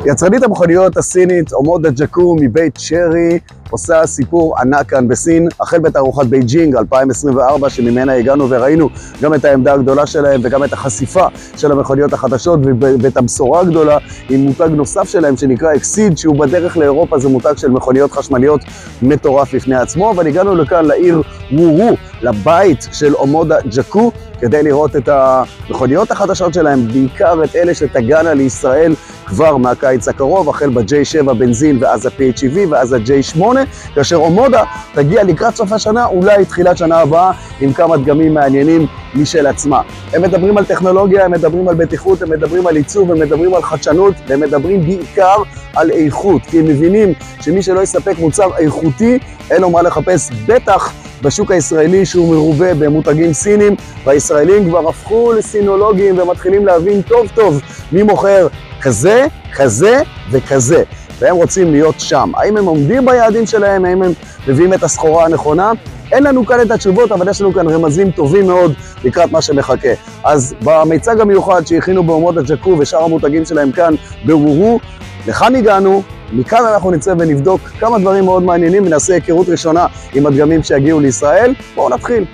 יצרנית המכוניות הסינית אומודה ג'קו מבית שרי עושה סיפור ענק כאן בסין, החל בתערוכת בייג'ינג 2024 שממנה הגענו וראינו גם את העמדה הגדולה שלהם וגם את החשיפה של המכוניות החדשות ואת הבשורה הגדולה עם מותג נוסף שלהם שנקרא אקסיד, שהוא בדרך לאירופה. זה מותג של מכוניות חשמליות מטורף לפני עצמו, אבל הגענו לכאן לעיר וורו, לבית של אומודה ג'קו, כדי לראות את המכוניות החדשות שלהם, בעיקר את אלה שתגענה לישראל כבר מהקיץ הקרוב, החל ב-J7 בנזין ואז ה-PHEV ואז ה-J8, כאשר אומודה תגיע לקראת סוף השנה, אולי תחילת שנה הבאה, עם כמה דגמים מעניינים משל עצמה. הם מדברים על טכנולוגיה, הם מדברים על בטיחות, הם מדברים על עיצוב, הם מדברים על חדשנות, והם מדברים בעיקר על איכות, כי הם מבינים שמי שלא יספק מוצר איכותי, אין לו מה לחפש, בטח בשוק הישראלי שהוא מרובה במותגים סינים, והישראלים כבר הפכו לסינולוגים ומתחילים להבין טוב טוב מי מוכר כזה, כזה וכזה, והם רוצים להיות שם. האם הם עומדים ביעדים שלהם, האם הם מביאים את הסחורה הנכונה? אין לנו כאן את התשובות, אבל יש לנו כאן רמזים טובים מאוד לקראת מה שמחכה. אז במיצג המיוחד שהכינו באומודה ג'קו ושאר המותגים שלהם כאן בוורו, לכאן הגענו, מכאן אנחנו נצא ונבדוק כמה דברים מאוד מעניינים ונעשה היכרות ראשונה עם הדגמים שיגיעו לישראל. בואו נתחיל.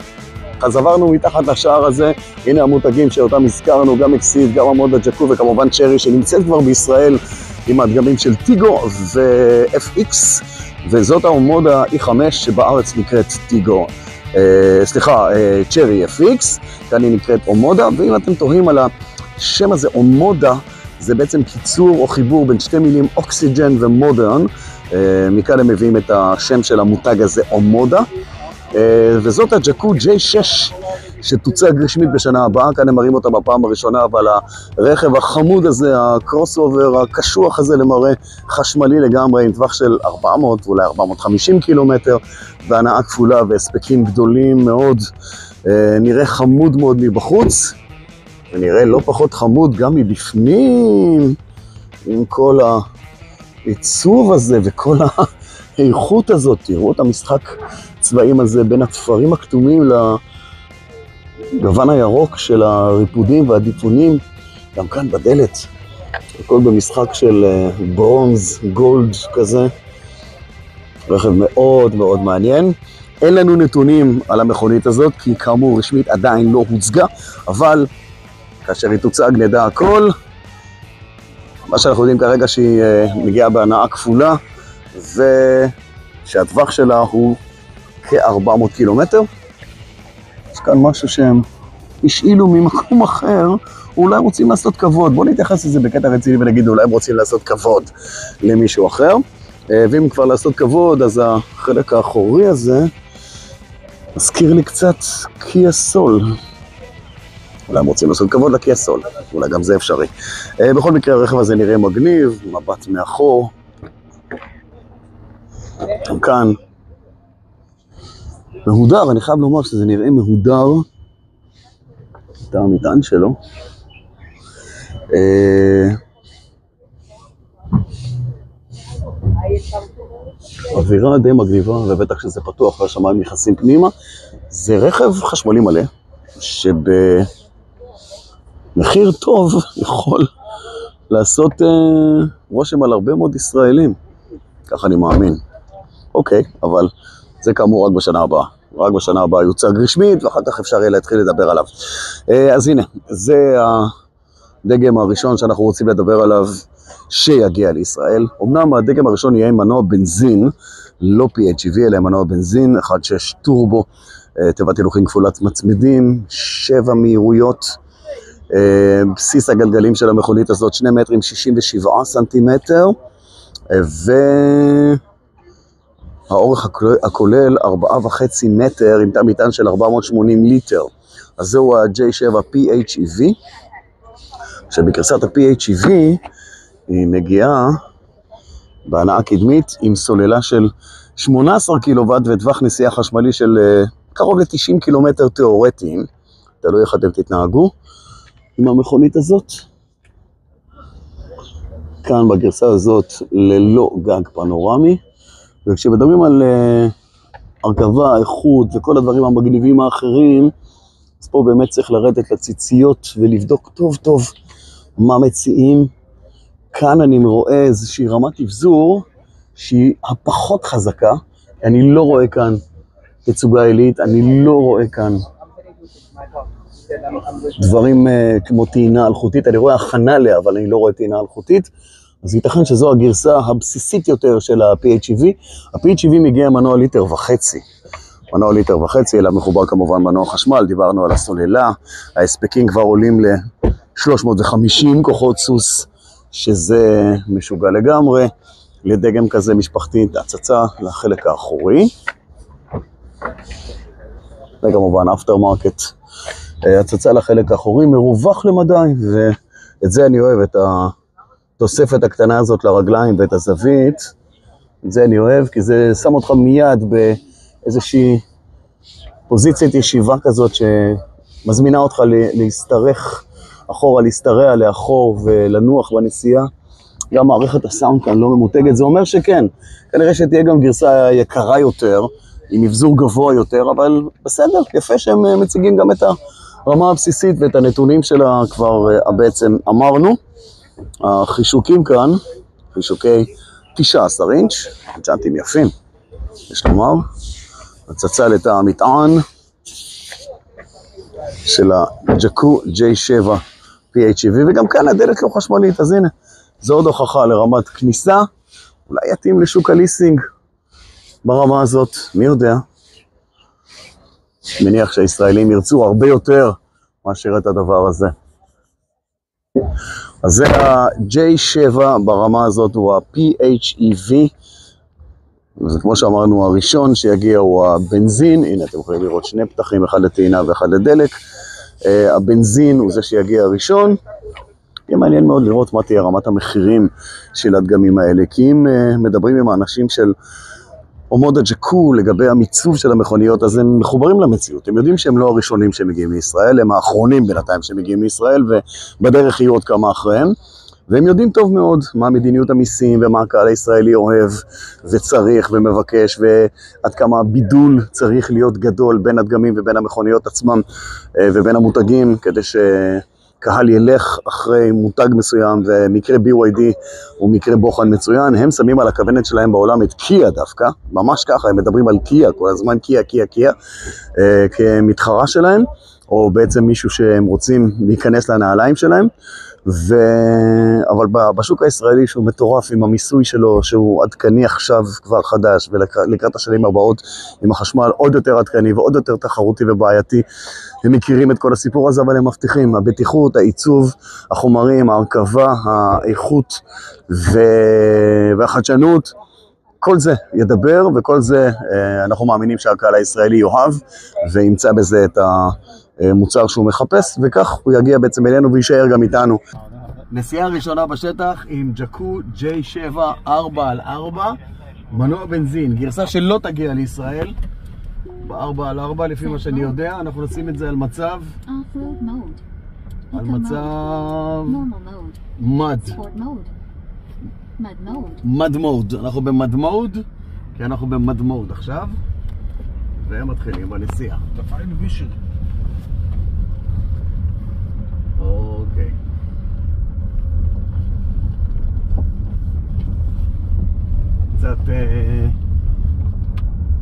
אז עברנו מתחת לשער הזה, הנה המותגים שאותם הזכרנו, גם אקסיד, גם אומודה ג'קו וכמובן צ'רי שנמצאת כבר בישראל עם הדגמים של טיגו ו-FX, וזאת האומודה E5 שבארץ נקראת טיגו, צ'רי FX, כאן היא נקראת אומודה. ואם אתם תוהים על השם הזה אומודה, זה בעצם קיצור או חיבור בין שתי מילים אוקסיג'ן ומודרן, מכאן הם מביאים את השם של המותג הזה אומודה, וזאת הג'קו J6 שתוצג רשמית בשנה הבאה. כאן הם מראים אותה בפעם הראשונה, אבל הרכב החמוד הזה, הקרוס אובר הקשוח הזה למראה חשמלי לגמרי, עם טווח של 400 ואולי 450 קילומטר, והנעה כפולה והספקים גדולים מאוד, נראה חמוד מאוד מבחוץ, ונראה לא פחות חמוד גם מבפנים, עם כל העיצוב הזה וכל האיכות הזאת. תראו את המשחק צבעים הזה בין התפרים הכתומים לגוון הירוק של הריפודים והדיפונים, גם כאן בדלת, הכל במשחק של ברונז, גולד כזה. רכב מאוד מאוד מעניין. אין לנו נתונים על המכונית הזאת, כי כאמור רשמית עדיין לא הוצגה, אבל כאשר היא תוצג נדע הכל. מה שאנחנו יודעים כרגע שהיא מגיעה בהנעה כפולה, ושהטווח שלה הוא כ-400 קילומטר. יש כאן משהו שהם השאילו ממקום אחר, אולי הם רוצים לעשות כבוד. בואו נתייחס לזה בקטע רציני ונגיד אולי הם רוצים לעשות כבוד למישהו אחר. ואם כבר לעשות כבוד, אז החלק האחורי הזה מזכיר לי קצת קיה סול. אולי הם רוצים לעשות כבוד לקיה סול, אולי גם זה אפשרי. בכל מקרה הרכב הזה נראה מגניב, מבט מאחור. גם כאן מהודר, אני חייב לומר שזה נראה מהודר, את המטען שלו. אווירה די מגניבה, ובטח שזה פתוח והשמיים נכנסים פנימה. זה רכב חשמלי מלא, שבמחיר טוב יכול לעשות רושם על הרבה מאוד ישראלים. ככה אני מאמין. אוקיי, אבל זה כאמור רק בשנה הבאה. רק בשנה הבאה יוצג רשמית, ואחר כך אפשר יהיה להתחיל לדבר עליו. אז הנה, זה הדגם הראשון שאנחנו רוצים לדבר עליו שיגיע לישראל. אמנם הדגם הראשון יהיה עם מנוע בנזין, לא PHEV, אלא מנוע בנזין, 1.6 טורבו, תיבת הילוכים כפולת מצמידים, 7 מהירויות, בסיס הגלגלים של המכונית הזאת 2 מטרים 67 סנטימטר, והאורך הכולל 4.5 מטר עם תא מטען של 480 ליטר. אז זהו ה-J7 PHEV, שבגרסת ה-PHEV היא מגיעה בהנעה קדמית עם סוללה של 18 קילוואט וטווח נסיעה חשמלי של קרוב ל-90 קילומטר תיאורטיים. תלוי איך אתם תתנהגו עם המכונית הזאת. כאן בגרסה הזאת ללא גג פנורמי, וכשמדברים על הרכבה, איכות וכל הדברים המגניבים האחרים, אז פה באמת צריך לרדת לציציות ולבדוק טוב טוב מה מציעים כאן אני רואה איזושהי רמת אבזור שהיא הפחות חזקה. אני לא רואה כאן תצוגה עילית, אני לא רואה כאן דברים כמו טעינה אלחוטית. אני רואה הכנה לה, אבל אני לא רואה טעינה אלחוטית. אז ייתכן שזו הגרסה הבסיסית יותר של ה-PHEV. ה-PHEV מגיע מנוע 1.5 ליטר. מנוע 1.5 ליטר, אלא מחובר כמובן מנוע חשמל, דיברנו על הסוללה. ההספקים כבר עולים ל-350 כוחות סוס, שזה משוגע לגמרי. לדגם כזה משפחתי, הצצה לחלק האחורי. וכמובן אפטר מרקט. הצצה לחלק האחורי מרווח למדי, ואת זה אני אוהב, את התוספת הקטנה הזאת לרגליים ואת הזווית. את זה אני אוהב, כי זה שם אותך מיד באיזושהי פוזיציית ישיבה כזאת שמזמינה אותך להסתרך אחורה, להסתרע לאחור ולנוח בנסיעה. גם מערכת הסאונד כאן לא ממותגת, זה אומר שכן, כנראה שתהיה גם גרסה יקרה יותר, עם מבזור גבוה יותר, אבל בסדר, יפה שהם מציגים גם את הרמה הבסיסית ואת הנתונים שלה כבר בעצם אמרנו. החישוקים כאן, חישוקי 19 אינץ', ג'אנטים יפים, יש לומר, הצצה לתא המטען של הג'קו J7 PHEV, וגם כאן הדלת לא חשמלית, אז הנה, זו עוד הוכחה לרמת כניסה, אולי יתאים לשוק הליסינג ברמה הזאת, מי יודע? מניח שהישראלים ירצו הרבה יותר מאשר את הדבר הזה. אז זה ה-J7 ברמה הזאת, הוא ה-PHEV, וזה כמו שאמרנו, הראשון שיגיע הוא הבנזין. הנה אתם יכולים לראות שני פתחים, אחד לטעינה ואחד לדלק. הבנזין הוא זה שיגיע הראשון. יהיה מעניין מאוד לראות מה תהיה רמת המחירים של הדגמים האלה, כי אם מדברים עם האנשים של אומודה ג'קו לגבי המיצוב של המכוניות, אז הם מחוברים למציאות. הם יודעים שהם לא הראשונים שמגיעים מישראל, הם האחרונים בינתיים שמגיעים מישראל, ובדרך יהיו עוד כמה אחריהם. והם יודעים טוב מאוד מה מדיניות המיסים ומה הקהל הישראלי אוהב וצריך ומבקש, ועד כמה הבידול צריך להיות גדול בין הדגמים ובין המכוניות עצמם ובין המותגים, כדי שקהל ילך אחרי מותג מסוים. ומקרה BYD הוא מקרה בוחן מצוין. הם שמים על הכוונת שלהם בעולם את קיה דווקא, ממש ככה, הם מדברים על קיה כל הזמן, קיה, כמתחרה שלהם, או בעצם מישהו שהם רוצים להיכנס לנעליים שלהם. אבל בשוק הישראלי שהוא מטורף עם המיסוי שלו, שהוא עדכני עכשיו כבר חדש, ולקראת השנים הבאות עם החשמל עוד יותר עדכני ועוד יותר תחרותי ובעייתי, הם מכירים את כל הסיפור הזה, אבל הם מבטיחים, הבטיחות, העיצוב, החומרים, ההרכבה, האיכות והחדשנות, כל זה ידבר, וכל זה אנחנו מאמינים שהקהל הישראלי יאהב וימצא בזה את מוצר שהוא מחפש, וכך הוא יגיע בעצם אלינו ויישאר גם איתנו. נסיעה ראשונה בשטח עם ג'קו J7 4x4, מנוע בנזין, גרסה שלא תגיע לישראל ב-4x4 לפי מה שאני יודע. אנחנו נשים את זה על מצב מד מוד. אנחנו במד מוד, כי אנחנו במד מוד עכשיו, והם מתחילים בנסיעה. אוקיי. קצת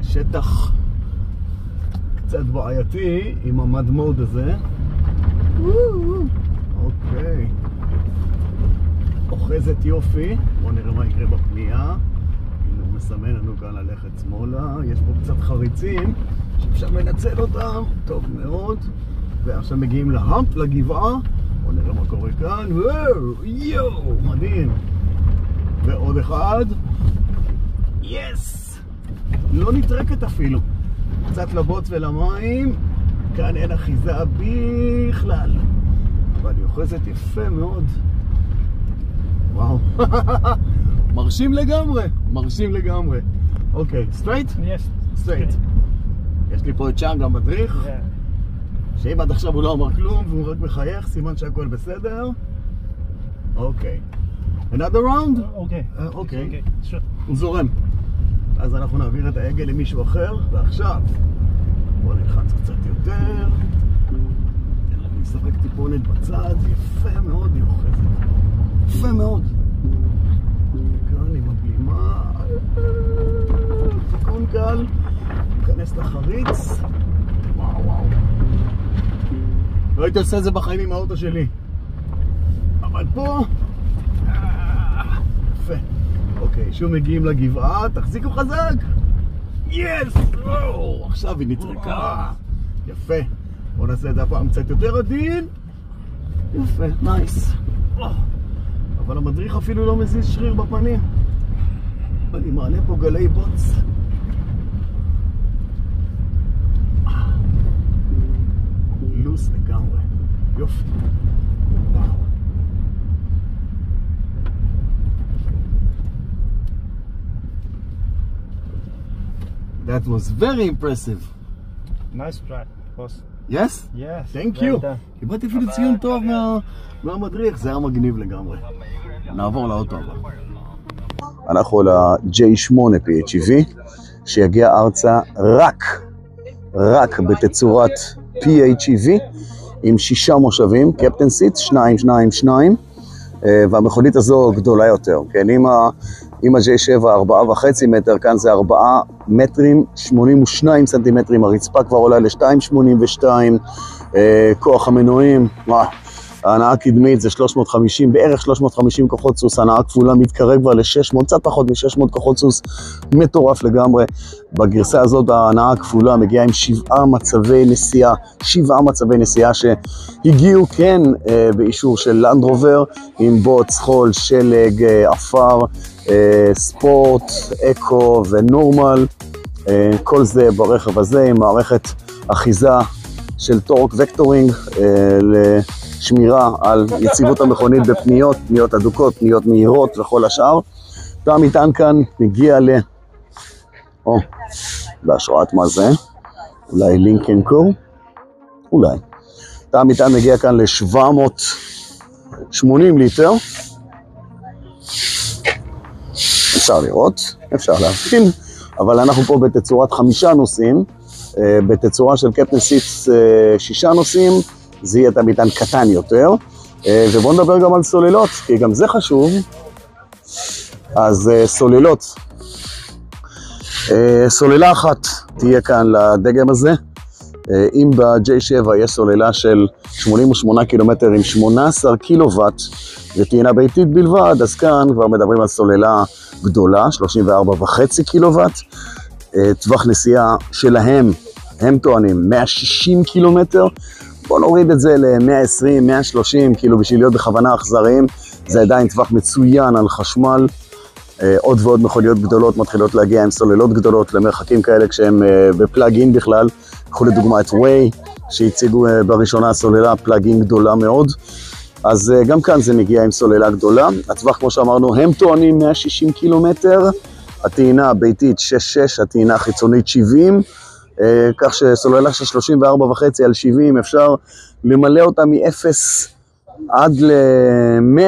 שטח קצת בעייתי עם המד מוד הזה. אוקיי. אוחזת יופי. בואו נראה מה יקרה בפנייה. הנה הוא מסמן לנו כאן ללכת שמאלה. יש פה קצת חריצים שאפשר לנצל אותם. טוב מאוד. ועכשיו מגיעים להאמפ, לגבעה. בואו נראה מה קורה כאן. וואו, יואו, מדהים. ועוד אחד. יס! לא נתרקת אפילו. קצת לבוץ ולמים. כאן אין אחיזה בכלל. אבל היא אוחזת יפה מאוד. וואו. מרשים לגמרי. מרשים לגמרי. אוקיי, סטרייט? Yes. סטרייט. יש לי פה את צ'אנג המדריך. שאם עד עכשיו הוא לא אמר כלום והוא רק מחייך, סימן שהכל בסדר. אוקיי. Another round? אוקיי. אוקיי. הוא זורם. אז אנחנו נעביר את ההגה למישהו אחר, ועכשיו בואו נלחץ קצת יותר. נשחק טיפונת בצד, יפה מאוד היא אוחזת. יפה מאוד. ניכנס לחריץ. וואו. לא הייתי עושה את זה בחיים עם האוטו שלי. אבל פה... יפה. אוקיי, שוב מגיעים לגבעה, תחזיקו חזק! יס! עכשיו היא נטרקה. יפה. בואו נעשה את זה הפעם קצת יותר עדין. יפה, נייס. אבל המדריך אפילו לא מזיז שריר בפנים. אני מעלה פה גלי בוץ. לוס לגמרי. יופי. וואו. That was very impressive. Nice try, boss. Yes? Yes. Thank you. קיבלתי אפילו ציון טוב מהמדריך, זה היה מגניב לגמרי. נעבור לאוטו הבא. אנחנו ל-J8 PHEV, שיגיע ארצה רק בתצורת PHEV, עם 6 מושבים, קפטן סיטס, 2, והמכונית הזו גדולה יותר, כן, עם ה-J7 4.5 מטר, כאן זה 4 מטרים 82 סנטימטרים, הרצפה כבר עולה ל-2.82, כוח המנועים, ההנעה הקדמית זה 350, בערך 350 כוחות סוס, הנעה כפולה מתקרב כבר ל-600, קצת פחות מ-600 כוחות סוס, מטורף לגמרי. בגרסה הזאת ההנעה הכפולה מגיעה עם 7 מצבי נסיעה שהגיעו כן באישור של לנד רובר, עם בוץ, חול, שלג, אפר, ספורט, אקו ונורמל, כל זה ברכב הזה עם מערכת אחיזה של טורק וקטורינג לשמירה על יציבות המכונית בפניות, פניות אדוקות, פניות מהירות וכל השאר. תא המטען כאן מגיע בהשראת מה זה? אולי לינקן קור? אולי. תא המטען מגיע כאן ל-780 ליטר. אפשר לראות, אפשר להבחין, אבל אנחנו פה בתצורת 5 נוסעים, בתצורה של קפטן סיטס 6 נוסעים, זה יהיה תא מטען קטן יותר, ובואו נדבר גם על סוללות, כי גם זה חשוב. אז סוללות, סוללה אחת תהיה כאן לדגם הזה, אם ב-J7 יש סוללה של 88 קילומטר עם 18 קילוואט וטעינה ביתית בלבד, אז כאן כבר מדברים על סוללה גדולה, 34.5 קילוואט, טווח נסיעה שלהם, הם טוענים 160 קילומטר, בואו נוריד את זה ל-120, 130, כאילו בשביל להיות בכוונה אכזריים, זה עדיין טווח מצוין על חשמל. עוד ועוד מכוניות גדולות מתחילות להגיע עם סוללות גדולות למרחקים כאלה כשהם בפלאג אין בכלל. קחו לדוגמה את ווי, שהציגו בראשונה סוללה פלאג אין גדולה מאוד, אז גם כאן זה מגיע עם סוללה גדולה. הטווח, כמו שאמרנו, הם טוענים 160 קילומטר, הטעינה הביתית 6.6, הטעינה החיצונית 70, כך שסוללה של 34.5 על 70 אפשר למלא אותה מ-0 עד ל-100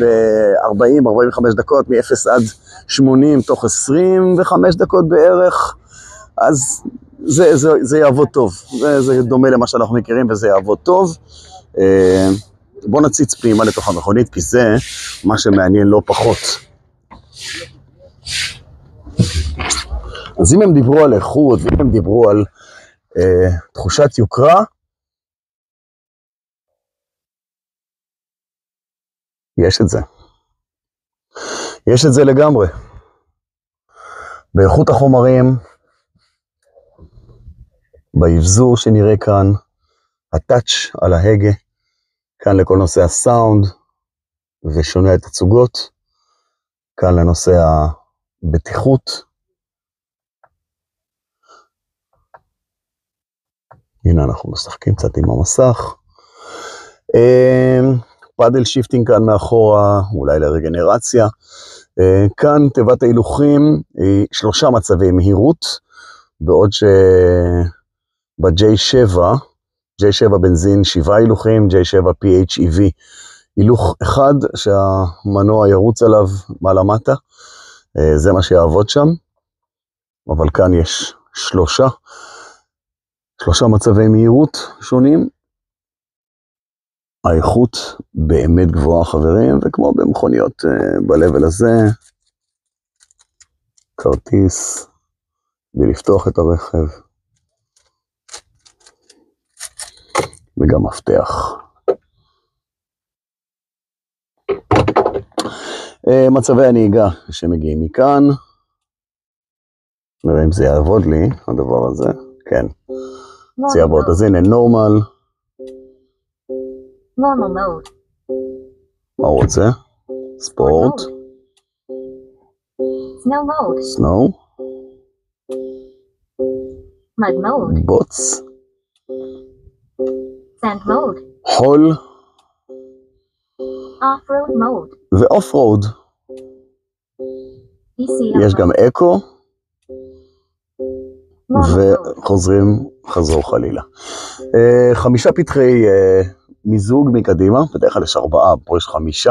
ב-40-45 דקות, מ-0 עד 80 תוך 25 דקות בערך, אז זה יעבוד טוב, זה דומה למה שאנחנו מכירים וזה יעבוד טוב. בואו נציץ פנימה לתוך המכונית, כי זה מה שמעניין לא פחות. אז אם הם דיברו על איכות, ואם הם דיברו על תחושת יוקרה, יש את זה. יש את זה לגמרי. באיכות החומרים, באבזור שנראה כאן, הטאץ' על ההגה, כאן לכל נושא הסאונד ושונה התצוגות, כאן לנושא הבטיחות. הנה אנחנו משחקים קצת עם המסך. פאדל שיפטינג כאן מאחורה, אולי לרגנרציה. כאן תיבת ההילוכים היא 3 מצבי מהירות, בעוד ב-J7 בנזין 7 הילוכים, J7 PHEV הילוך אחד שהמנוע ירוץ עליו מעלה-מטה, זה מה שיעבוד שם, אבל כאן יש 3 מצבי מהירות שונים. האיכות באמת גבוהה חברים, וכמו במכוניות ב-level הזה, כרטיס ולפתוח את הרכב. וגם מפתח. מצבי הנהיגה שמגיעים מכאן. נראה אם זה יעבוד לי, הדבר הזה. כן. זה יעבוד. אז הנה, נורמל. Normal mode. מה הוא רוצה? ספורט. Snow mode. סנואו. Mud mode. בוץ. Sand mode. חול. Off-road mode. ואוף רוד. ECL יש גם אקו. Normal mode. וחוזרים חזור חלילה. 5 פתחי מיזוג מקדימה, בדרך כלל יש 4, פה יש 5.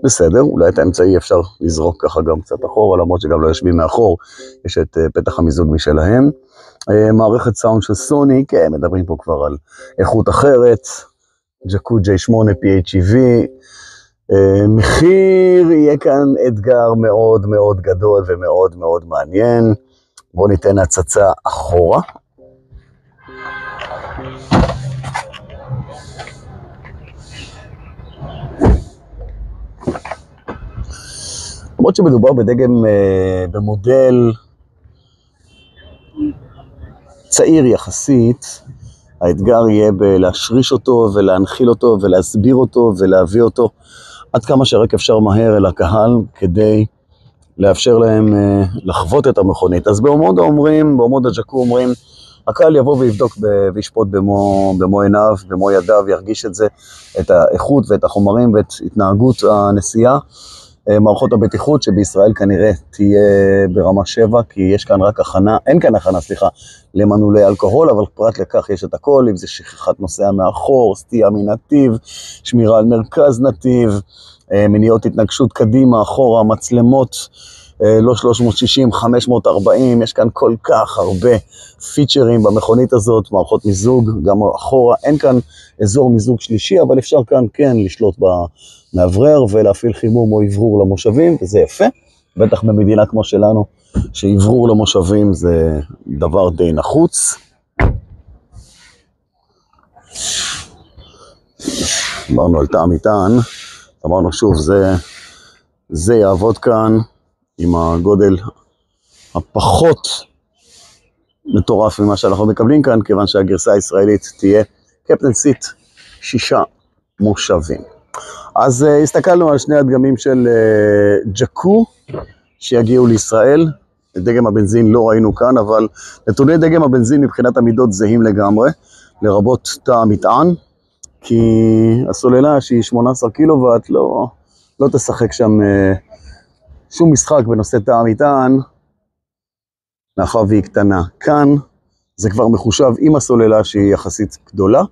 בסדר, אולי את האמצעי אפשר לזרוק ככה גם קצת אחורה, למרות שגם לא יושבים מאחור, יש את פתח המיזוג משלהם. מערכת סאונד של סוני, כן, מדברים פה כבר על איכות אחרת, ג'קו J8 PHEV, מחיר יהיה כאן אתגר מאוד מאוד גדול ומאוד מאוד מעניין. בואו ניתן הצצה אחורה. למרות שמדובר בדגם, במודל צעיר יחסית, האתגר יהיה בלהשריש אותו ולהנחיל אותו ולהסביר אותו ולהביא אותו עד כמה שרק אפשר מהר אל הקהל כדי לאפשר להם לחוות את המכונית. אז בעמוד הג'קו אומרים, הקהל יבוא ויבדוק וישפוט במו עיניו, במו ידיו, ירגיש את זה, את האיכות ואת החומרים ואת התנהגות הנסיעה. מערכות הבטיחות שבישראל כנראה תהיה ברמה 7, כי יש כאן רק הכנה, אין כאן הכנה, למנעולי אלכוהול, אבל פרט לכך יש את הכל, אם זה שכחת נוסע מאחור, סטייה מנתיב, שמירה על מרכז נתיב, מניעות התנגשות קדימה, אחורה, מצלמות, לא 360, 540, יש כאן כל כך הרבה פיצ'רים במכונית הזאת, מערכות מיזוג, גם אחורה, אין כאן אזור מיזוג שלישי, אבל אפשר כאן כן לשלוט במאוורר ולהפעיל חימום או עברור למושבים, וזה יפה, בטח במדינה כמו שלנו, שעברור למושבים זה דבר די נחוץ. אמרנו על טעם מטען, אמרנו שוב, זה יעבוד כאן עם הגודל הפחות מטורף ממה שאנחנו מקבלים כאן, כיוון שהגרסה הישראלית תהיה קפטן סיט 6 מושבים. אז הסתכלנו על שני הדגמים של ג'קו שיגיעו לישראל. דגם הבנזין לא ראינו כאן, אבל נתוני דגם הבנזין מבחינת המידות זהים לגמרי, לרבות תא המטען, כי הסוללה שהיא 18 קילוואט לא תשחק שם שום משחק בנושא תא המטען, מאחר והיא קטנה. כאן זה כבר מחושב עם הסוללה שהיא יחסית גדולה.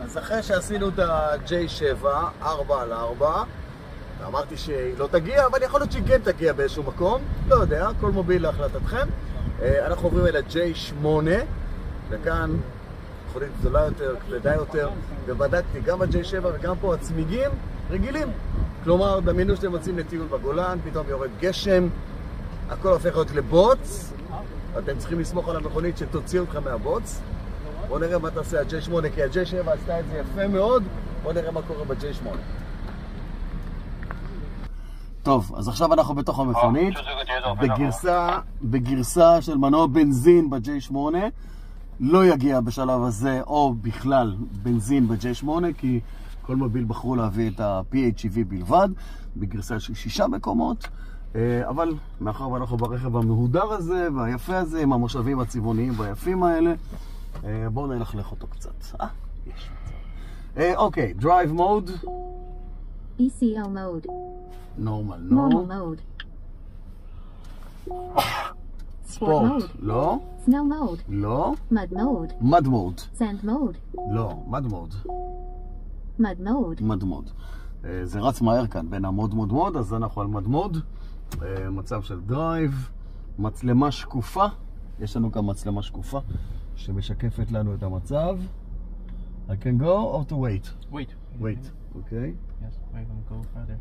אז אחרי שעשינו את ה-J7, 4x4, אמרתי שהיא לא תגיע, אבל יכול להיות שהיא כן תגיע באיזשהו מקום, לא יודע, כל מוביל להחלטתכם. אנחנו עוברים אל ה-J8, וכאן מכונית גדולה יותר, כבדה יותר, ובדקתי גם ב-J7 וגם פה הצמיגים רגילים. כלומר, דמיינו שאתם יוצאים לטיול בגולן, פתאום יורד גשם, הכל הופך להיות לבוץ, אתם צריכים לסמוך על המכונית שתוציא אתכם מהבוץ. בואו נראה מה תעשה ה-J8, כי ה-J7 עשתה את זה יפה מאוד, בואו נראה מה קורה ב-J8. טוב, אז עכשיו אנחנו בתוך המכונית, בגרסה של מנוע בנזין ב-J8, לא יגיע בשלב הזה, או בכלל בנזין ב-J8, כי כל מוביל בחרו להביא את ה-PHEV בלבד, בגרסה של 6 מקומות, אבל מאחר ואנחנו ברכב המהודר הזה, והיפה הזה, עם המושבים הצבעוניים והיפים האלה, בואו נלכלך אותו קצת. יש. אוקיי, Drive Mode. ECL mode. Normal mode. Sport mode. לא. Snow mode. לא. Mud mode. Mud Mode. Sand mode. לא. Mud Mode. Mud mode. זה רץ מהר כאן בין המוד, אז אנחנו על Mud Mode. מצב של דרייב, מצלמה שקופה, יש לנו כאן מצלמה שקופה שמשקפת לנו את המצב. I can go or to wait? Wait, okay. Yes, we're going to go further.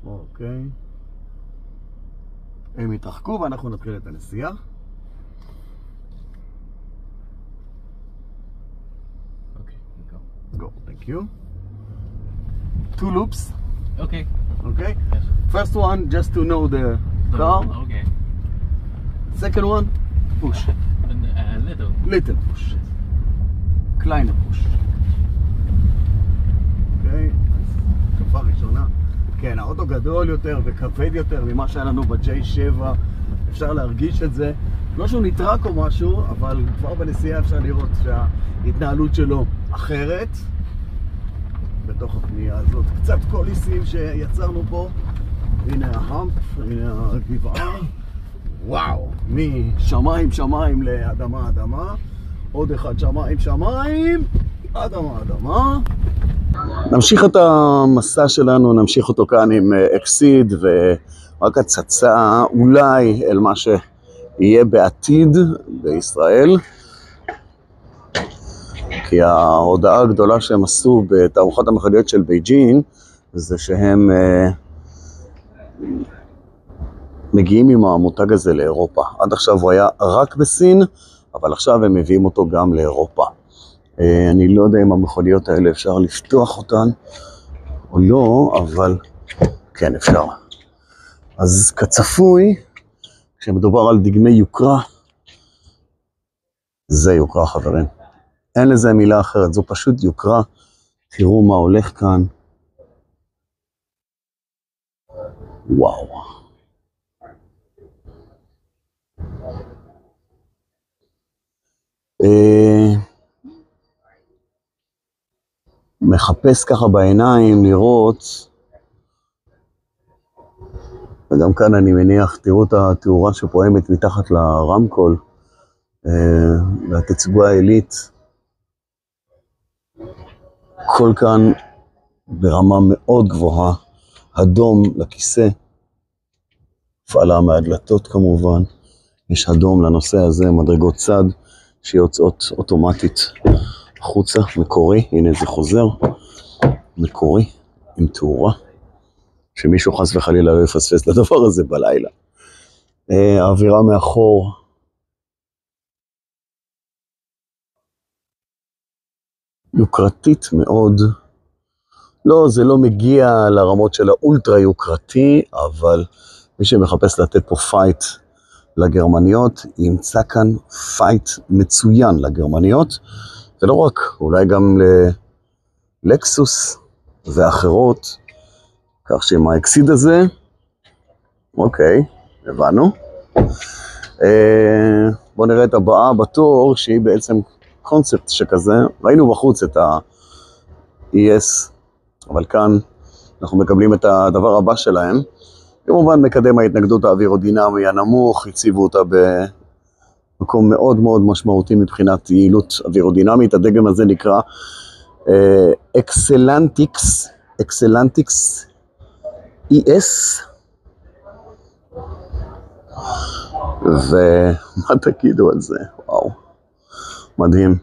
Okay. הם יתרחקו ואנחנו נתחיל את הנסיעה. Okay, go. Go, thank you. 2 loops. Okay. Okay. Yes. First one, just to know the car. Okay. Second one, push. Little. Little push. Kleiner push. אוקיי, אז תקופה ראשונה. כן, האוטו גדול יותר וכבד יותר ממה שהיה לנו ב-J7. אפשר להרגיש את זה. לא שהוא נטרק או משהו, אבל כבר בנסיעה אפשר לראות שההתנהלות שלו אחרת. בתוך הפנייה הזאת. קצת קוליסים שיצרנו פה. הנה ההמפ, הנה הגבעה. וואו, משמיים שמיים לאדמה אדמה. עוד אחד שמיים שמיים, אדמה אדמה. נמשיך את המסע שלנו, נמשיך אותו כאן עם אקסיד ורק הצצה אולי אל מה שיהיה בעתיד בישראל. כי ההודעה הגדולה שהם עשו בתערוכת המכליות של בייג'ין זה שהם מגיעים עם המותג הזה לאירופה. עד עכשיו הוא היה רק בסין, אבל עכשיו הם מביאים אותו גם לאירופה. אני לא יודע אם המכליות האלה אפשר לפתוח אותן או לא, אבל כן אפשר. אז כצפוי, כשמדובר על דגמי יוקרה, זה יוקרה חברים. אין לזה מילה אחרת, זו פשוט יוקרה. תראו מה הולך כאן. וואו. מחפש ככה בעיניים לראות, וגם כאן אני מניח, תראו את התאורה שפועמת מתחת לרמקול, והתצוגה העילית, כל כאן ברמה מאוד גבוהה, אדום לכיסא, הפעלה מהדלתות כמובן, יש אדום לנושא הזה, מדרגות צד שיוצאות אוטומטית החוצה, מקורי, הנה זה חוזר, מקורי עם תאורה, שמישהו חס וחלילה לא יפספס את הדבר הזה בלילה. האווירה מאחור, יוקרתית מאוד, לא, זה לא מגיע לרמות של האולטרה יוקרתי, אבל מי שמחפש לתת פה פייט לגרמניות, ימצא כאן פייט מצוין לגרמניות, ולא רק, אולי גם ללקסוס ואחרות, כך שעם האקסיד הזה, אוקיי, הבנו. בואו נראה את הבאה בתור, שהיא בעצם קונספט שכזה, ראינו בחוץ את ה-ES, אבל כאן אנחנו מקבלים את הדבר הבא שלהם, כמובן מקדם ההתנגדות האווירודינמי הנמוך, הציבו אותה במקום מאוד מאוד משמעותי מבחינת יעילות אווירודינמית, הדגם הזה נקרא אקסלנטיקס ES, ומה תגידו על זה? וואו, מדהים.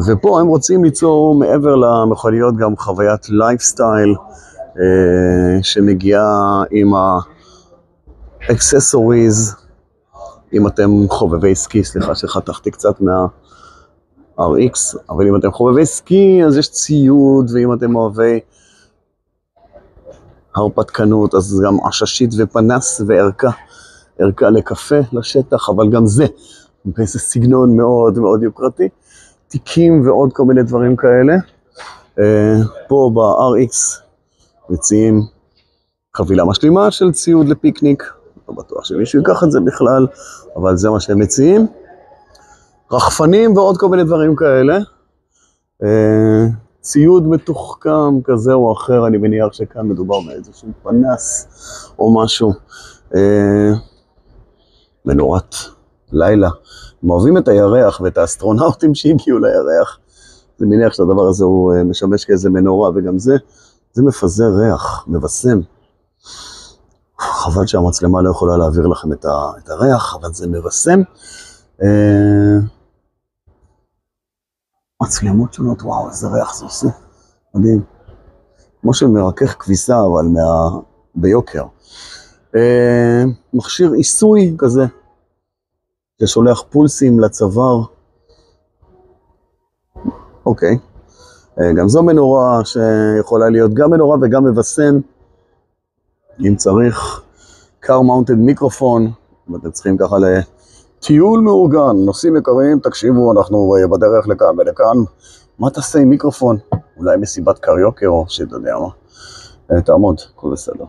ופה הם רוצים ליצור מעבר למכוניות גם חוויית לייפסטייל, שמגיעה עם האקססוריז, אם אתם חובבי סקי, סליחה שחתכתי קצת מה-RX, אבל אם אתם חובבי סקי אז יש ציוד, ואם אתם אוהבי הרפתקנות אז גם עששית ופנס וערכה לקפה לשטח, אבל גם זה באיזה סגנון מאוד מאוד יוקרתי, תיקים ועוד כל מיני דברים כאלה. פה ב-RX מציעים חבילה משלימה של ציוד לפיקניק, לא בטוח שמישהו ייקח את זה בכלל, אבל זה מה שהם מציעים. רחפנים ועוד כל מיני דברים כאלה. ציוד מתוחכם כזה או אחר, אני מניח שכאן מדובר באיזשהו פנס או משהו. מנורת לילה. הם אוהבים את הירח ואת האסטרונאוטים שהגיעו לירח. זה מניח שהדבר הזה הוא משמש כאיזה מנורה, וגם זה מפזר ריח, מבשם. חבל שהמצלמה לא יכולה להעביר לכם את הריח, אבל זה מבשם. מצלמות שונות, וואו, איזה ריח זה עושה. מדהים. כמו של מרכך כביסה, אבל ביוקר. מכשיר עיסוי כזה, ששולח פולסים לצוואר. אוקיי. גם זו מנורה שיכולה להיות גם מנורה וגם מבשם, אם צריך. car mounted מיקרופון, ואתם צריכים ככה לטיול מאורגן. נוסעים יקרים, תקשיבו, אנחנו בדרך לכאן ולכאן. מה תעשה עם מיקרופון? אולי מסיבת קריוקר או שאתה יודע מה. תעמוד, הכל בסדר.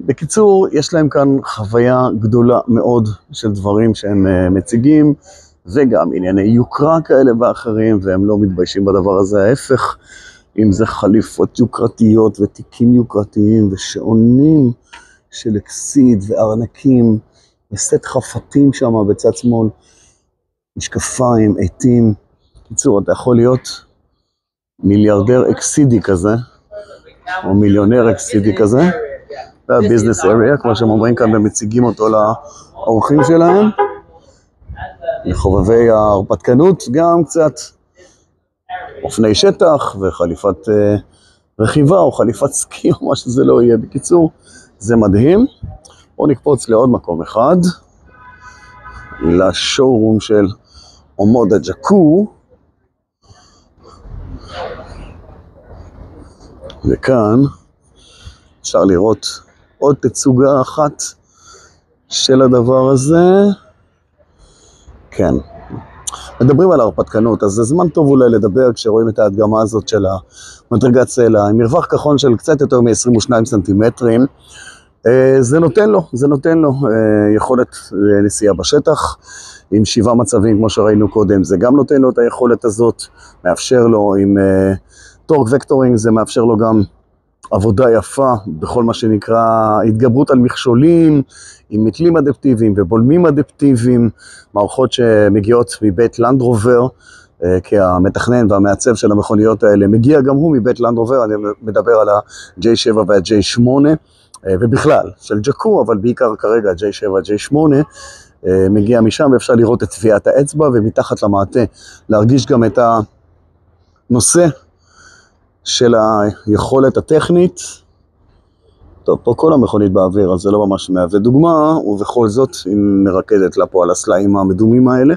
בקיצור, יש להם כאן חוויה גדולה מאוד של דברים שהם מציגים, וגם ענייני יוקרה כאלה ואחרים, והם לא מתביישים בדבר הזה, ההפך, אם זה חליפות יוקרתיות ותיקים יוקרתיים ושעונים של אקסיד וארנקים, וסט חפתים שם בצד שמאל, משקפיים, עיתים. בקיצור, אתה יכול להיות מיליארדר אקסידי כזה, או מיליונר אקסידי כזה, והביזנס אריה, כמו שהם אומרים כאן, ומציגים אותו לאורחים שלהם. לחובבי ההרפתקנות גם קצת אופני שטח וחליפת רכיבה או חליפת סקי או מה שזה לא יהיה. בקיצור, זה מדהים. בואו נקפוץ לעוד מקום אחד, לשואורום של אומודה ג'קו. וכאן אפשר לראות עוד תצוגה אחת של הדבר הזה. כן, מדברים על ההרפתקנות, אז זה זמן טוב אולי לדבר כשרואים את ההדגמה הזאת של המדרגת סלע, עם מרווח כחון של קצת יותר מ-22 סנטימטרים. זה נותן לו יכולת נסיעה בשטח, עם 7 מצבים כמו שראינו קודם, זה גם נותן לו את היכולת הזאת, מאפשר לו עם טורק וקטורינג, זה מאפשר לו גם עבודה יפה בכל מה שנקרא התגברות על מכשולים, עם מתלים אדפטיביים ובולמים אדפטיביים, מערכות שמגיעות מבית לנד רובר, כי המתכנן והמעצב של המכוניות האלה מגיע גם הוא מבית לנד רובר, אני מדבר על ה-J7 וה-J8, ובכלל של ג'קו, אבל בעיקר כרגע ה-J7 וה-J8, מגיע משם, ואפשר לראות את טביעת האצבע, ומתחת למעטה להרגיש גם את הנושא של היכולת הטכנית. טוב, פה כל המכונית באוויר, אז זה לא ממש מהווה דוגמה, ובכל זאת היא מרקדת לה פה על הסלעים המדומים האלה.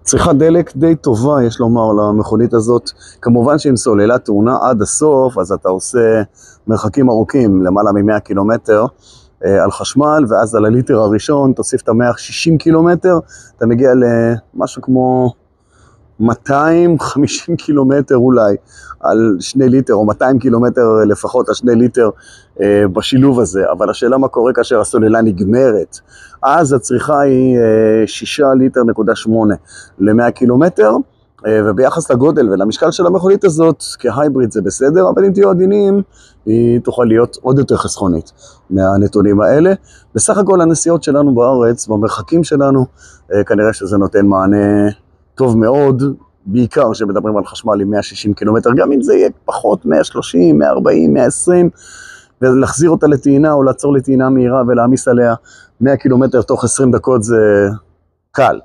צריכה דלק די טובה, יש לומר, למכונית הזאת. כמובן שאם סוללה טעונה עד הסוף, אז אתה עושה מרחקים ארוכים, למעלה מ-100 קילומטר על חשמל, ואז על הליטר הראשון תוסיף את ה-160 קילומטר, אתה מגיע למשהו כמו 250 קילומטר אולי על 2 ליטר, או 200 קילומטר לפחות על 2 ליטר בשילוב הזה. אבל השאלה מה קורה כאשר הסוללה נגמרת. אז הצריכה היא 6 ליטר נקודה 8 ל-100 קילומטר, וביחס לגודל ולמשקל של המכונית הזאת, כהייבריד זה בסדר, אבל אם תהיו עדינים, היא תוכל להיות עוד יותר חסכונית מהנתונים האלה. בסך הכל הנסיעות שלנו בארץ, במרחקים שלנו, כנראה שזה נותן מענה טוב מאוד, בעיקר שמדברים על חשמל עם 160 קילומטר, גם אם זה יהיה פחות 130, 140, 120, ולהחזיר אותה לטעינה או לעצור לטעינה מהירה ולהעמיס עליה 100 קילומטר תוך 20 דקות זה קל,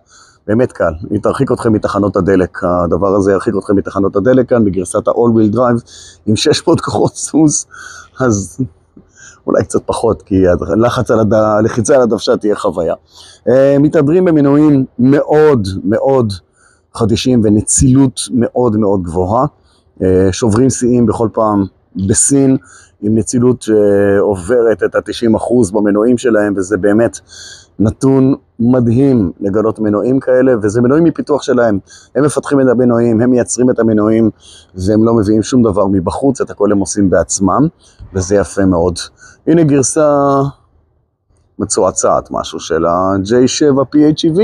באמת קל. היא תרחיק אתכם מתחנות הדלק, הדבר הזה ירחיק אתכם מתחנות הדלק כאן בגרסת ה-all wheel drive עם 600 כוחות סוס, אז אולי קצת פחות, כי הלחיצה על הדוושה תהיה חוויה. מתהדרים במנועים מאוד מאוד חדישים ונצילות מאוד מאוד גבוהה, שוברים שיאים בכל פעם בסין, עם נצילות שעוברת את ה-90% במנועים שלהם, וזה באמת נתון מדהים לגלות מנועים כאלה, וזה מנועים מפיתוח שלהם. הם מפתחים את המנועים, הם מייצרים את המנועים, והם לא מביאים שום דבר מבחוץ, את הכל הם עושים בעצמם, וזה יפה מאוד. הנה גרסה מצועצעת, משהו של ה-J7 PHEV,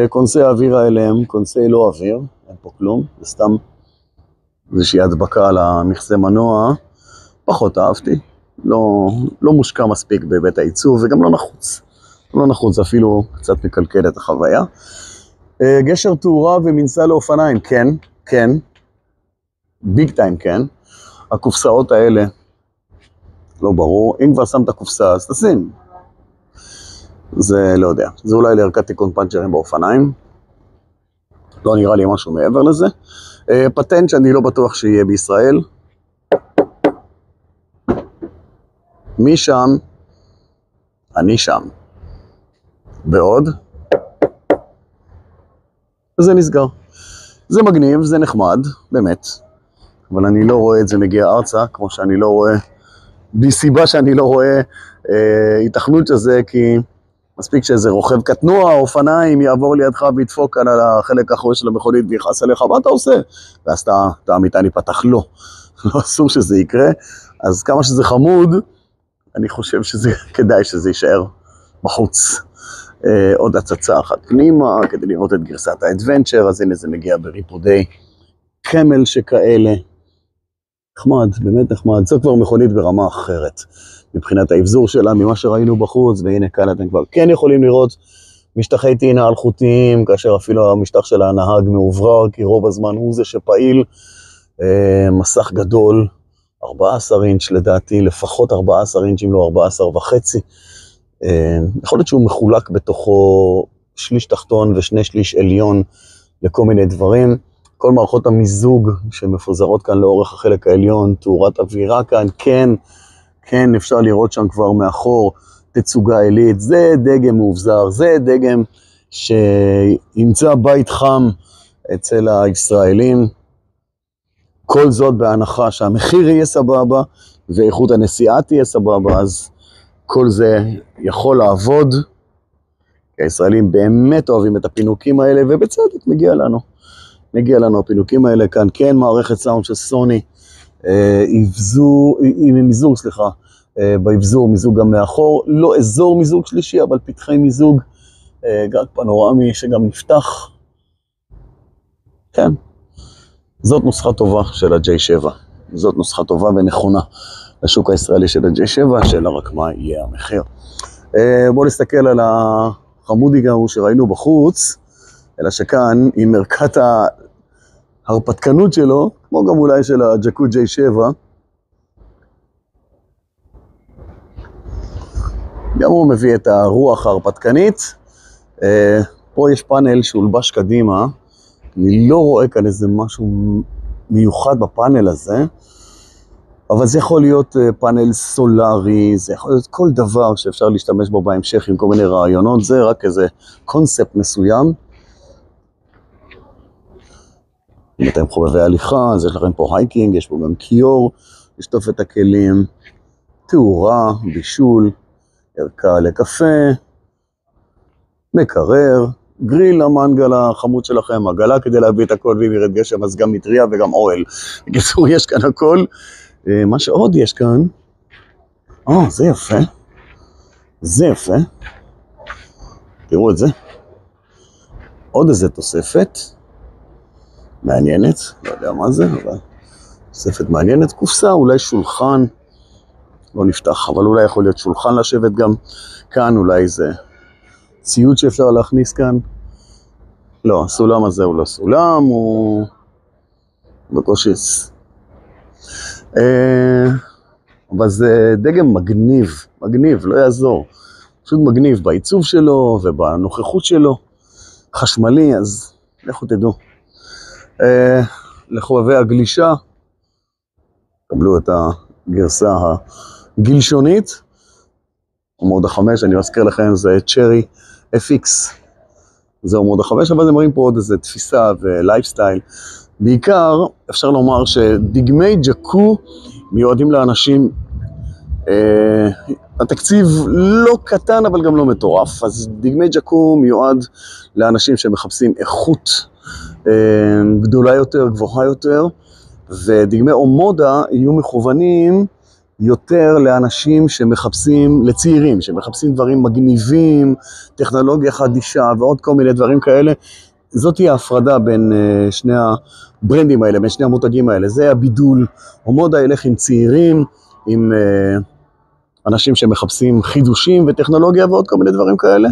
קונסי האוויר האלה הם קונסי לא אוויר, אין פה כלום, זה סתם איזושהי הדבקה על המכסה מנוע, פחות אהבתי, לא מושקע מספיק בבית העיצוב, וגם לא נחוץ. לא נחוץ, אפילו קצת מקלקל את החוויה. גשר תאורה ומנסה לאופניים, כן, ביג טיים כן. הקופסאות האלה, לא ברור, אם כבר שמת קופסה, אז תשים. זה לא יודע, זה אולי לערכת תיקון פנצ'רים באופניים. לא נראה לי משהו מעבר לזה. פטנט שאני לא בטוח שיהיה בישראל. משם, אני שם. בעוד, וזה נסגר. זה מגניב, זה נחמד, באמת. אבל אני לא רואה את זה מגיע ארצה, כמו שאני לא רואה, בסיבה שאני לא רואה התכנות של זה, כי מספיק שאיזה רוכב קטנוע, אופניים, יעבור לידך וידפוק על החלק האחורי של המכונית ויחס עליך, מה אתה עושה? ואז אתה המטען ייפתח, לא. לא אסור שזה יקרה, אז כמה שזה חמוד, אני חושב שזה כדאי שזה יישאר בחוץ. עוד הצצה אחת פנימה, כדי לראות את גרסת האדוונצ'ר, אז הנה זה מגיע בריפודי קמל שכאלה. נחמד, באמת נחמד. זו כבר מכונית ברמה אחרת, מבחינת האבזור שלה, ממה שראינו בחוץ, והנה כאן אתם כבר כן יכולים לראות משטחי טעינה אלחוטיים, כאשר אפילו המשטח של הנהג מעוברר, כי רוב הזמן הוא זה שפעיל. מסך גדול, 14 אינץ' לדעתי, לפחות 14 אינץ' אם לא 14 וחצי. יכול להיות שהוא מחולק בתוכו שליש תחתון ושני שליש עליון לכל מיני דברים. כל מערכות המיזוג שמפוזרות כאן לאורך החלק העליון, תאורת אווירה כאן, כן, אפשר לראות שם כבר מאחור תצוגה עילית. זה דגם מאובזר, זה דגם שימצא בית חם אצל הישראלים. כל זאת בהנחה שהמחיר יהיה סבבה ואיכות הנסיעה תהיה סבבה, אז כל זה יכול לעבוד. הישראלים באמת אוהבים את הפינוקים האלה, ובצדק מגיע לנו הפינוקים האלה כאן. כן, מערכת סאונד של סוני, מיזוג, באבזור מיזוג גם מאחור, לא אזור מיזוג שלישי, אבל פתחי מיזוג, גג פנורמי שגם נפתח. כן, זאת נוסחה טובה של ה-J7, זאת נוסחה טובה ונכונה לשוק הישראלי של ה-J7, שאלה רק מה יהיה המחיר. בואו נסתכל על החמודי ההוא שראינו בחוץ, אלא שכאן עם ערכת ההרפתקנות שלו, כמו גם אולי של הג'קו J7, גם הוא מביא את הרוח ההרפתקנית. פה יש פאנל שהולבש קדימה, אני לא רואה כאן איזה משהו מיוחד בפאנל הזה, אבל זה יכול להיות פאנל סולרי, זה יכול להיות כל דבר שאפשר להשתמש בו בהמשך עם כל מיני רעיונות, זה רק איזה קונספט מסוים. אם אתם חובבי הליכה, אז יש לכם פה הייקינג, יש פה גם קיור, לשטוף את הכלים, תאורה, בישול, ערכה לקפה, מקרר, גריל למנגל החמוד שלכם, עגלה כדי להביא את הכל, ואם ירד גשם אז גם מטריה וגם אוהל. בקיצור, יש כאן הכל. מה שעוד יש כאן, זה יפה, זה יפה, תראו את זה, עוד איזה תוספת מעניינת, לא יודע מה זה, אבל תוספת מעניינת, קופסה, אולי שולחן, לא נפתח, אבל אולי יכול להיות שולחן לשבת גם כאן, אולי זה ציוד שאפשר להכניס כאן. לא, הסולם הזה הוא לא סולם, הוא בקושיס. אבל זה דגם מגניב, לא יעזור. פשוט מגניב בעיצוב שלו ובנוכחות שלו. חשמלי, אז לכו תדעו. לחובבי הגלישה, קבלו את הגרסה הגלשונית. מוד ה-5, אני מזכיר לכם, זה צ'רי FX. זהו מוד ה-5, אבל הם מראים פה עוד איזה תפיסה ולייפסטייל. בעיקר אפשר לומר שדגמי ג'קו מיועדים לאנשים, התקציב לא קטן אבל גם לא מטורף, אז דגמי ג'קו מיועד לאנשים שמחפשים איכות גדולה יותר, גבוהה יותר, ודגמי אומודה יהיו מכוונים יותר לאנשים שמחפשים, לצעירים, שמחפשים דברים מגניבים, טכנולוגיה חדישה ועוד כל מיני דברים כאלה. זאת תהיה ההפרדה בין שני הברנדים האלה, בין שני המותגים האלה. זה הבידול. אומודה ילך עם צעירים, עם אנשים שמחפשים חידושים וטכנולוגיה ועוד כל מיני דברים כאלה,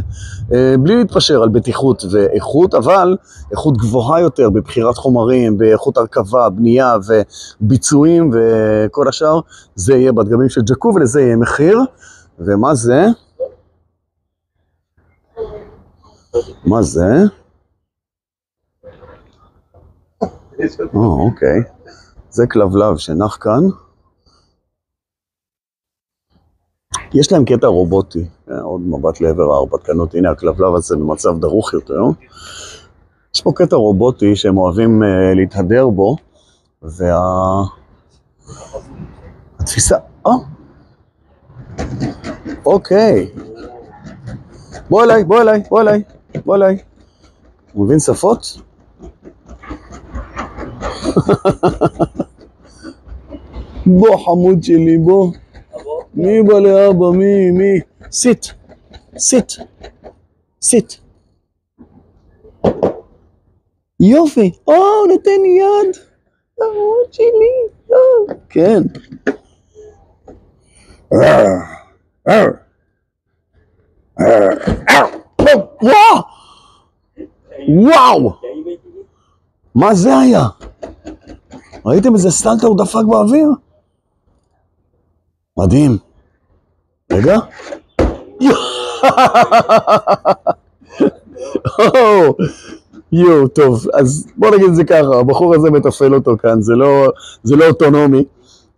בלי להתפשר על בטיחות ואיכות, אבל איכות גבוהה יותר בבחירת חומרים, באיכות הרכבה, בנייה וביצועים וכל השאר, זה יהיה בדגמים של ג'קו ולזה יהיה מחיר. ומה זה? מה זה? אוקיי. זה כלבלב שנח כאן. יש להם קטע רובוטי, עוד מבט לעבר ההרפתקנות, הנה הכלבלב הזה במצב דרוך יותר. יש פה קטע רובוטי שהם אוהבים להתהדר בו, והתפיסה, אוקיי, בוא אליי, בוא אליי, בוא אליי, בוא אליי. הוא מבין שפות? בוא חמוד שלי, בוא. מי בא לאבא, מי? sit, sit, sit. יופי, נותן יד. חמוד שלי, כן. וואו! מה זה היה? ראיתם איזה סלטה הוא דפק באוויר? מדהים. רגע. טוב, אז בוא נגיד את זה ככה, הבחור הזה מטפל אותו כאן, זה לא אוטונומי,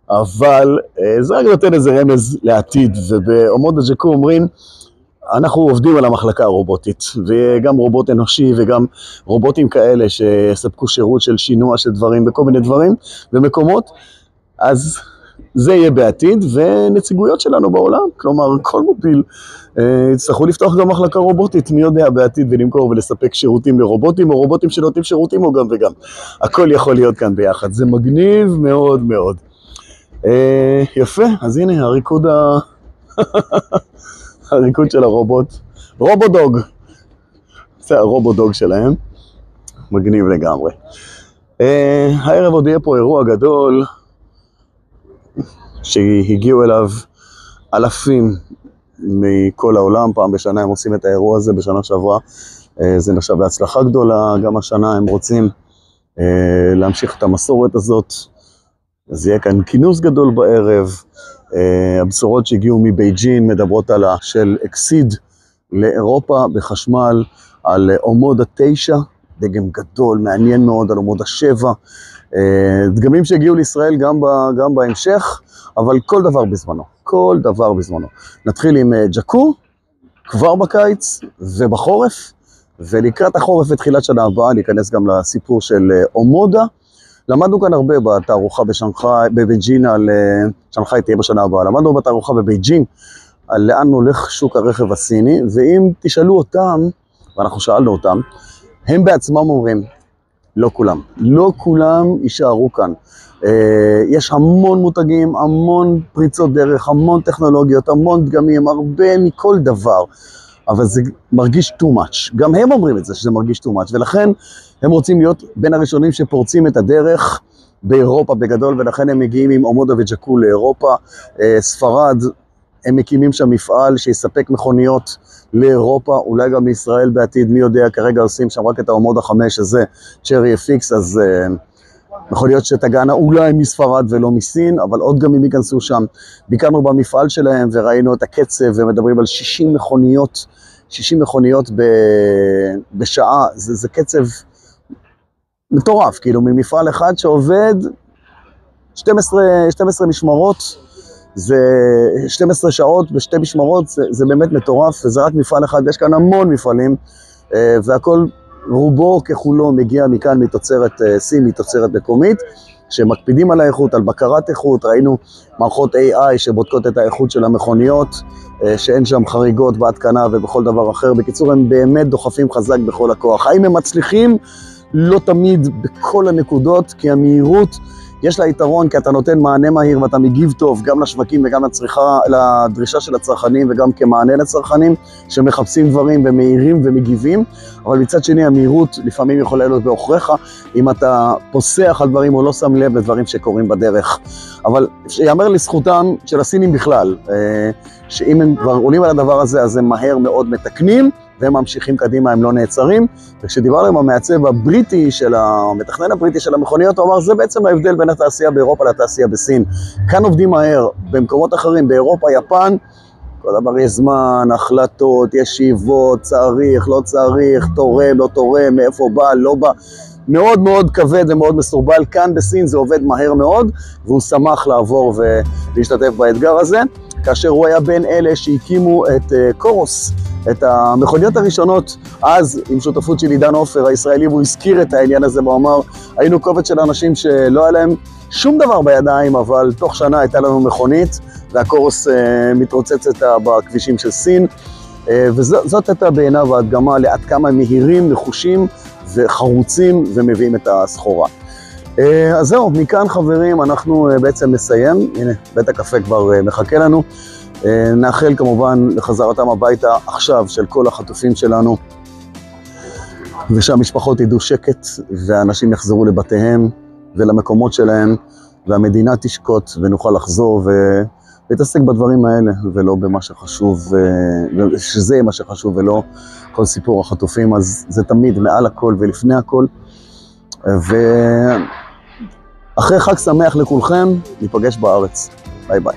אבל זה רק נותן איזה רמז לעתיד, ובעמוד הג'קו אומרים, אנחנו עובדים על המחלקה הרובוטית, וגם רובוט אנושי וגם רובוטים כאלה שספקו שירות של שינוע של דברים בכל מיני דברים ומקומות, אז זה יהיה בעתיד, ונציגויות שלנו בעולם, כלומר כל מוביל, יצטרכו לפתוח גם מחלקה רובוטית, מי יודע בעתיד, ולמכור ולספק שירותים לרובוטים, או רובוטים שנותנים שירותים או גם וגם. הכל יכול להיות כאן ביחד, זה מגניב מאוד מאוד. יפה, אז הנה הריקוד של הרובוט, רובודוג, זה הרובודוג שלהם, מגניב לגמרי. הערב עוד יהיה פה אירוע גדול, שהגיעו אליו אלפים מכל העולם, פעם בשנה הם עושים את האירוע הזה, בשנה שעברה זה נחשב בהצלחה גדולה, גם השנה הם רוצים להמשיך את המסורת הזאת, אז יהיה כאן כינוס גדול בערב, הבשורות שהגיעו מבייג'ין מדברות על של אקסיד לאירופה בחשמל, על עומוד 9, דגם גדול, מעניין מאוד, על עומוד 7, דגמים שהגיעו לישראל גם בהמשך, אבל כל דבר בזמנו, כל דבר בזמנו. נתחיל עם ג'קו, כבר בקיץ ובחורף, ולקראת החורף ותחילת שנה הבאה ניכנס גם לסיפור של אומודה. למדנו כאן הרבה בתערוכה בבייג'ין, על שנגחאי תהיה בשנה הבאה, למדנו בתערוכה בבייג'ין על לאן הולך שוק הרכב הסיני, ואם תשאלו אותם, ואנחנו שאלנו אותם, הם בעצמם אומרים, לא כולם יישארו כאן. יש המון מותגים, המון פריצות דרך, המון טכנולוגיות, המון דגמים, הרבה מכל דבר, אבל זה מרגיש too much. גם הם אומרים את זה, שזה מרגיש too much, ולכן הם רוצים להיות בין הראשונים שפורצים את הדרך באירופה בגדול, ולכן הם מגיעים עם אומודה וג'קו לאירופה. ספרד, הם מקימים שם מפעל שיספק מכוניות לאירופה, אולי גם לישראל בעתיד, מי יודע, כרגע עושים שם רק את האומודה 5 הזה, צ'רי FX, אז יכול להיות שתגענה אולי מספרד ולא מסין, אבל עוד גם אם ייכנסו שם. ביקרנו במפעל שלהם וראינו את הקצב, ומדברים על 60 מכוניות בשעה, זה קצב מטורף, כאילו ממפעל אחד שעובד 12 משמרות, זה 12 שעות בשתי משמרות, זה באמת מטורף, וזה רק מפעל אחד, יש כאן המון מפעלים, והכל רובו ככולו מגיע מכאן מתוצרת סין, מתוצרת מקומית, שמקפידים על האיכות, על בקרת איכות. ראינו מערכות AI שבודקות את האיכות של המכוניות, שאין שם חריגות בהתקנה ובכל דבר אחר. בקיצור, הם באמת דוחפים חזק בכל הכוח. האם הם מצליחים? לא תמיד בכל הנקודות, כי המהירות יש לה יתרון, כי אתה נותן מענה מהיר ואתה מגיב טוב גם לשווקים וגם לדרישה של הצרכנים, וגם כמענה לצרכנים שמחפשים דברים ומהירים ומגיבים. אבל מצד שני, המהירות לפעמים יכולה להיות באוכריך, אם אתה פוסח על דברים או לא שם לב לדברים שקורים בדרך. אבל יאמר לזכותם של הסינים בכלל, שאם הם כבר עולים על הדבר הזה, אז הם מהר מאוד מתקנים, והם ממשיכים קדימה, הם לא נעצרים. וכשדיברנו עם המעצב הבריטי המתכנן הבריטי של המכוניות, הוא אמר, זה בעצם ההבדל בין התעשייה באירופה לתעשייה בסין. כאן עובדים מהר, במקומות אחרים, באירופה, יפן, כל דבר יש זמן, החלטות, ישיבות, צריך, לא צריך, תורם, לא תורם, מאיפה בא, לא בא. מאוד מאוד כבד ומאוד מסורבל. כאן בסין זה עובד מהר מאוד, והוא שמח לעבור ולהשתתף באתגר הזה. כאשר הוא היה בין אלה שהקימו את קורוס, את המכוניות הראשונות, אז עם שותפות של עידן עופר הישראלי, והוא הזכיר את העניין הזה, והוא אמר, היינו קובץ של אנשים שלא היה להם שום דבר בידיים, אבל תוך שנה הייתה לנו מכונית, והקורוס מתרוצצת בכבישים של סין, וזאת הייתה בעיניו ההדגמה לעד כמה מהירים, נחושים וחרוצים ומביאים את הסחורה. אז זהו, מכאן חברים, אנחנו בעצם נסיים. הנה, בית הקפה כבר מחכה לנו. נאחל כמובן לחזרתם הביתה עכשיו של כל החטופים שלנו, ושהמשפחות ידעו שקט, והאנשים יחזרו לבתיהם ולמקומות שלהם, והמדינה תשקוט ונוכל לחזור ולהתעסק בדברים האלה, ולא במה שחשוב, שזה מה שחשוב ולא כל סיפור החטופים. אז זה תמיד מעל הכל ולפני הכל. ואחרי חג שמח לכולכם, ניפגש בארץ. ביי ביי.